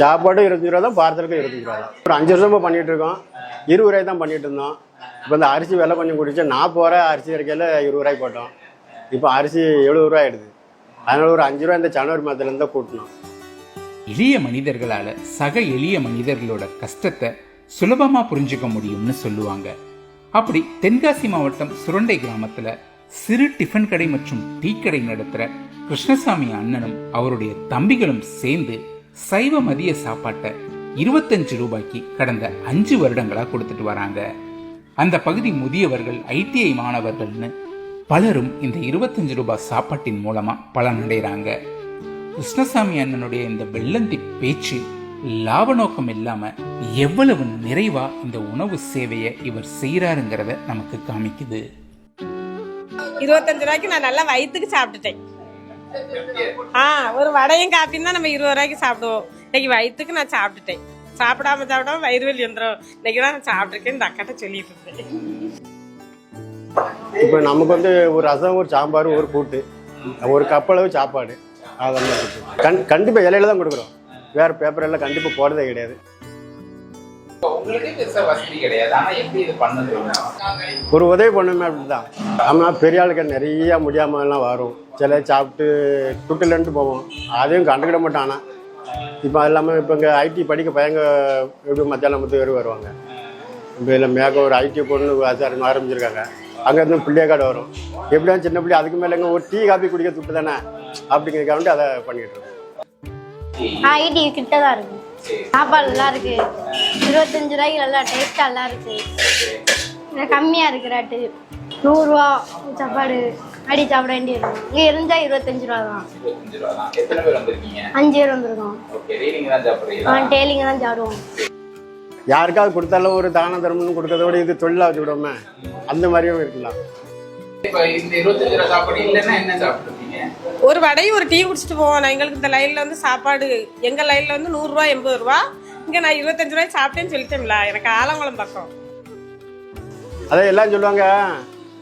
சாப்பாடு 25 ரூபா தான், பார்சலுக்கு 25 ரூபா தான். ஒரு 5 வருஷமா பண்ணிட்டு இருக்கோம். 20 ரூபாய் தான் பண்ணிட்டு இருந்தோம். இப்போ இந்த அரிசி விலை கொஞ்சம் குடிச்சு 40 ரூபா அரிசி கிடைக்கல, 20 ரூபாய் போட்டோம். இப்போ அரிசி 70 ரூபா ஆயிடுது. அதனால ஒரு 5 ரூபா இந்த ஜனவரி மாதத்துலேருந்து தான் கூட்டணும். எளிய மனிதர்களால சக எளிய மனிதர்களோட கஷ்டத்தை சுலபமா புரிஞ்சுக்க முடியும்னு சொல்லுவாங்க. அப்படி தென்காசி மாவட்டம் சுரண்டை கிராமத்துல சிறு டிஃபன் கடை மற்றும் டீ கடை நடத்துற கிருஷ்ணசாமி அண்ணனும் அவருடைய தம்பிகளும் சேர்ந்து சைவ மதிய சாப்பாட்டை 25 ரூபாய்க்கு கடந்த 5 வருடங்களா கொடுத்துட்டு வராங்க. அந்த பகுதி முதியவர்கள், ITI மாணவர்கள்னு பலரும் இந்த 25 ரூபாய் சாப்பாட்டின் மூலமா பலனடைறாங்க. கிருஷ்ணசாமி அண்ணனுடைய இந்த வெள்ளந்தி பேச்சு லாப நோக்கம் இல்லாம எவ்வளவு நிறைவா இந்த உணவு சேவையை இவர் செய்யறாருங்கிறத நமக்கு காமிக்குது. 25 ரூபாய்க்கு நான் நல்லா வயிற்றுக்கு சாப்பிட்டுட்டேன். ஒரு வடையும் காப்பியும் தான் நம்ம 20 ரூபாய்க்கு சாப்பிடுவோம். இன்னைக்கு வயிற்றுக்கு நான் சாப்பிட்டுட்டேன். சாப்பிடாம வயிறு வலி வந்துடும். இன்னைக்கு தான் நான் சாப்பிட்டுருக்கேன். இந்த அக்காட்ட சொல்லிட்டு இருந்தேன். இப்போ நமக்கு வந்து ஒரு ரசம், ஒரு சாம்பார், ஒரு கூட்டு, ஒரு கப்பளவு சாப்பாடு, அதெல்லாம் கண்டிப்பா இலையில தான் கொடுக்குறோம். வேற பேப்பர் எல்லாம் கண்டிப்பா போடுறதே கிடையாது. ஒரு உதவி பண்ணுமே அப்படிதான். ஆமா, பெரிய ஆளுக்கு நிறைய முடியாம எல்லாம் வரும். சில சாப்பிட்டு துட்டுலன்ட்டு போவோம். அதையும் கண்டுக்கிட மாட்டோம். ஆனால் இப்போ அது இல்லாமல் இப்போ இங்கே IT படிக்க பையங்க எப்படி மத்தியானம் 10 பேர் வருவாங்க. இப்போ இல்லை மேக ஒரு IT பொண்ணு ஆரம்பிச்சிருக்காங்க. அங்கேருந்து பிள்ளையக்காடு வரும். எப்படியும் சின்ன பிள்ளை அதுக்கு மேலே எங்கே ஒரு டீ காப்பி குடிக்க துட்டு தானே அப்படிங்கிறதுக்காக அதை பண்ணிட்டு இருக்கோம். ஐடி கிட்ட தான் இருக்கு. சாப்பாடு நல்லா இருக்கு. 25 ரூபாய்க்கு நல்லா டேஸ்டா நல்லா இருக்கு. கம்மியா இருக்கு ரேட்டு. 100 ரூபா சாப்பாடு அடி சாப்பிட வேண்டி இருக்கும். இங்க இருந்தா 25 ரூபா தான். 5 பேர் வந்திருக்கோம். டெய்லிங்க தான் சாப்பிடுவோம். யாருக்காவது கொடுத்தாலும் ஒரு தான தர்மம்னு கொடுக்கறத விட இது தொழிலா வச்சு விடுவோமே, அந்த மாதிரியும் இருக்கலாம். ஒரு வடையும் ஒரு டீ குடிச்சிட்டு போவோம். நான் எங்களுக்கு இந்த லைன்ல வந்து சாப்பாடு, எங்க லைன்ல வந்து 100 ரூபா 80 ரூபா. இங்க நான் 25 ரூபாய் சாப்பிட்டேன்னு சொல்லிட்டேன்ல. எனக்கு ஆலங்குளம் பக்கம். அதை எல்லாம் சொல்லுவாங்க,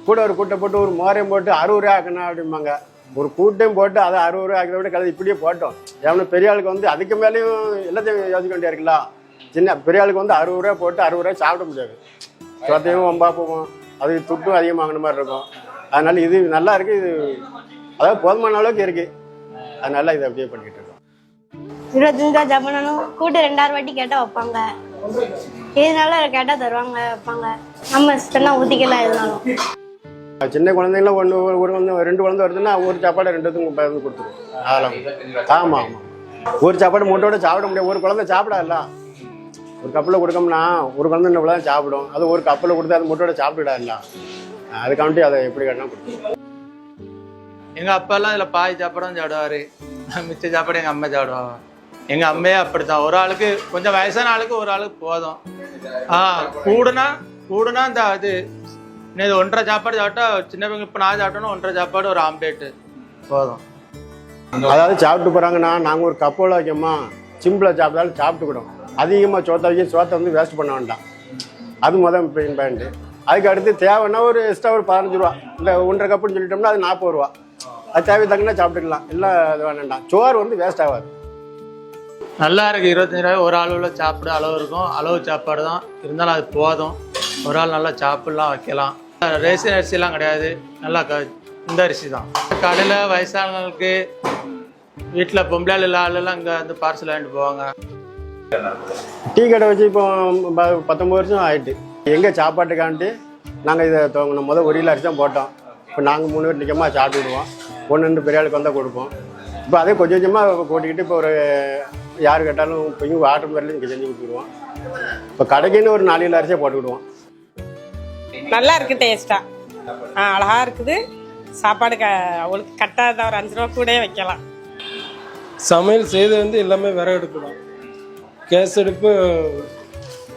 கூட ஒரு கூட்டை போட்டு ஒரு மோரையும் போட்டு 60 ரூபா ஆக்கணும் அப்படிம்பாங்க. ஒரு கூட்டையும் போட்டு அதை 60 ரூபா ஆக்கிறத விட கலந்து இப்படியே போட்டோம். எவனும் பெரிய ஆளுக்கு வந்து அதுக்கு மேலேயும் எல்லாத்தையும் யோசிக்க வேண்டியா இருக்குல்ல. சின்ன பெரிய ஆளுக்கு வந்து 60 ரூபா போட்டு 60 ரூபாய் சாப்பிட முடியாது. சொத்தையும் ஒம்பா போவோம். அது துட்டும் அதிகமாகின மாதிரி இருக்கும். அதனால இது நல்லா இருக்கு. இது அதாவது போதுமான அளவுக்கு இருக்கு. அதனால இதை அப்படியே பண்ணிட்டு இருக்கோம். 25 ரூபா சாப்பிடணும். கூட்டு 2000 வாட்டி கேட்டா வைப்பாங்க. இதனால கேட்டா தருவாங்க, வைப்பாங்க. நம்ம இஷ்டம் ஊத்திக்கலாம். எதுனாலும் சின்ன குழந்தைங்களாம் ஒரு 2 குழந்தை வருதுன்னா ஒரு சாப்பாடு 2த்துக்கும் பகிர்ந்து கொடுத்துருவோம். அதெல்லாம் ஆமா ஆமா. ஒரு சாப்பாடு மூட்டோட சாப்பிட முடியாது. ஒரு குழந்தை சாப்பிடாதுல்ல. ஒரு கப்பில் கொடுக்கோம்னா ஒரு குழந்தை இவ்வளோ தான் சாப்பிடும். அது ஒரு கப்பில் கொடுத்து அது மூட்டோட சாப்பிடாதுல்ல. அதுக்காண்டி அதை எப்படி கட்டினா கொடுத்துருவோம். எங்க அப்பாலாம் இதுல பாதி சாப்பாடும் சாப்பிடுவாரு. மிச்ச சாப்பாடு எங்க அம்மா சாப்பிடுவாங்க. எங்க அம்மையே அப்படித்தான். ஒரு ஆளுக்கு கொஞ்சம் வயசான ஆளுக்கு ஒரு ஆளுக்கு போதும். கூடுனா இந்த அது 1.5 சாப்பாடு சாப்பிட்டா சின்ன பையன். இப்போ நான் சாப்பிட்டோன்னா 1.5 சாப்பாடு ஒரு ஆம்லேட்டு போதும். அதாவது சாப்பிட்டு போறாங்கன்னா நாங்கள் ஒரு கப்போல வைக்கோமா, சிம்பிளா சாப்பிட்டாலும் சாப்பிட்டுக்கிடும். அதிகமாக சோத்தை வந்து வேஸ்ட் பண்ண வேண்டாம். அது முதல் பாயிண்ட். அதுக்கு அடுத்து தேவைன்னா ஒரு எக்ஸ்ட்ரா ஒரு 15 ரூபா. இந்த 1.5 கப்புன்னு சொல்லிட்டோம்னா அது 40 ரூபா. அது தேவை தங்கன்னா சாப்பிட்டுக்கலாம். எல்லாம் இது வேண்டாம். சோறு வந்து வேஸ்ட் ஆகாது. நல்லா இருக்கு. 25 ரூபாய் ஒரு ஆளுல சாப்பிட அளவு இருக்கும். அளவு சாப்பாடு தான் இருந்தாலும் அது போதும். ஒரு ஆள் நல்லா சாப்பிடலாம், வைக்கலாம். ரேஷன் அரிசிலாம் கிடையாது. நல்லா இந்த அரிசி தான். கடையில் வயசானவங்களுக்கு, வீட்டில் பொம்பளை இல்லை ஆளெல்லாம் இங்கே வந்து பார்சல் வாங்கிட்டு போவாங்க. டீ கடை வச்சு இப்போ 19 வருஷம் ஆயிட்டு. எங்கள் சாப்பாட்டுக்காண்டி நாங்கள் இதை துவங்கினோம். முதல் 1 கிலோ அரிசி தான் போட்டோம். இப்போ நாங்கள் 3 பேர் நிற்கமாக சாப்பிட்டு விடுவோம். 1-2 பெரிய ஆளுக்கு வந்தால் கொடுப்போம். இப்போ அதே கொஞ்சம் கொஞ்சமாக கூட்டிக்கிட்டு இப்போ ஒரு யார் கேட்டாலும் இப்போ ஆர்டர் மாதிரிலையும் இங்கே செஞ்சு கொடுத்துருவோம். இப்போ கடைக்குன்னு ஒரு 4 கிலோ அரிசியை போட்டுக்கிடுவோம். நல்லா இருக்கு. டேஸ்டா அழகா இருக்குது. சாப்பாடு அவளுக்கு கட்டாத ஒரு 5 ரூபா கூட வைக்கலாம். சமையல் செய்து வந்து எல்லாமே விறகு அடுப்பு தான். கேஸ் அடுப்பு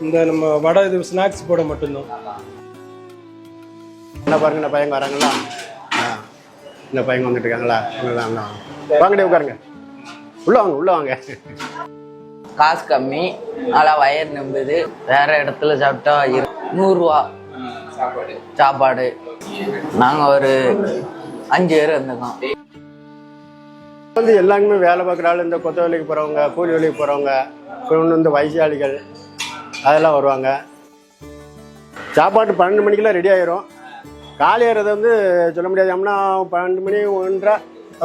இந்த நம்ம வடை இது ஸ்நாக்ஸ் போட மட்டும்தான். என்ன பாருங்க, இந்த பையங்க வராங்களா? இந்த பையங்க வந்துட்டு இருக்காங்களா? வாங்கடே உட்காருங்க. உள்ள வாங்க. காசு கம்மி, நல்லா வயர் நம்புது. வேற இடத்துல சாப்பிட்டா 100 ரூபா சாப்பாடு. நாங்கள் ஒரு 5 பேர் இருந்துக்கோம். வந்து எல்லாருமே வேலை பார்க்குற ஆள், இந்த கொத்த வேலைக்கு போகிறவங்க, கூலி வேலைக்கு போகிறவங்க, இன்னும் இந்த வயசாளிகள் அதெல்லாம் வருவாங்க. சாப்பாடு 12 மணிக்கெல்லாம் ரெடி ஆயிரும். காலி ஏறது வந்து சொல்ல முடியாது. ஏன்னா 12 மணி 1:30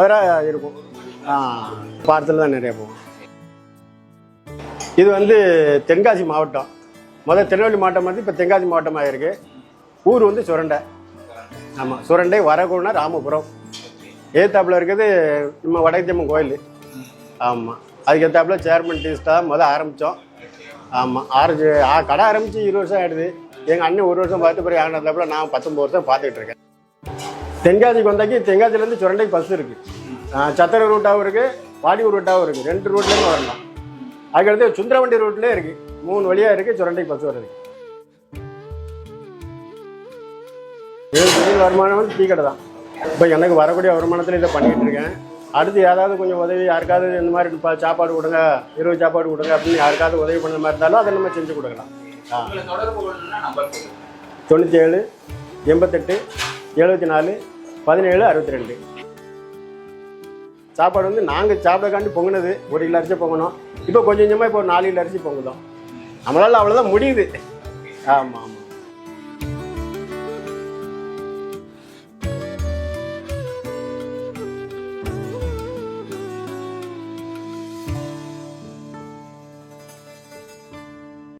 வரை இருக்கும். பார்சல் தான் நிறைய போகும். இது வந்து தென்காசி மாவட்டம். முதல் திருநெல்வேலி மாவட்டம் வந்து இப்போ தென்காசி மாவட்டமாக இருக்குது. ஊர் வந்து சுரண்டை. ஆமாம், சுரண்டை வரகுணா ராமபுரம். ஏத்தாப்பில் இருக்குது நம்ம வடக்கத்தியம்மன் கோயில். ஆமாம், அதுக்கு ஏத்தாப்பில் சேர்மன் டீஸ்டாக முதல் ஆரம்பித்தோம். ஆமாம், கடை ஆரம்பித்து 20 வருஷம் ஆகிடுது. எங்கள் அண்ணன் 1 வருஷம் பார்த்து பிறகு ஆகினதாப்பில் நான் 19 வருஷம் பார்த்துக்கிட்டு இருக்கேன். தென்காசிக்கு வந்தாக்கி தென்காசிலேருந்து சுரண்டைக்கு பஸ் இருக்குது. சத்திர ரூட்டாகவும் இருக்குது, வாடியூர் ரூட்டாகவும் இருக்குது. 2 ரூட்லேருந்து வரலாம். அதுக்கடுத்து சுந்தரவண்டி ரூட்லேயே இருக்குது. 3 வழியாக இருக்குது சுரண்டைக்கு பஸ் வருது. தொழில் வருமானம் வந்து டீ கடை தான். இப்போ எனக்கு வரக்கூடிய வருமானத்தில் இதை பண்ணிக்கிட்டு இருக்கேன். அடுத்து ஏதாவது கொஞ்சம் உதவி, யாருக்காவது இந்த மாதிரி சாப்பாடு கொடுங்க, 20 சாப்பாடு கொடுங்க அப்படின்னு யாருக்காவது உதவி பண்ண மாதிரி இருந்தாலும் அதை நம்ம செஞ்சு கொடுக்கலாம். 97 88 74 17 62. சாப்பாடு வந்து நாங்கள் சாப்பிடக்காண்டி பொங்கினது 1 கிலோ அரிசி பொங்கணும். இப்போ கொஞ்சம் கொஞ்சமாக இப்போ 4 கிலோ அரிசி பொங்குதோம். நம்மளால் அவ்வளோதான் முடியுது. ஆமாம் ஆமாம்.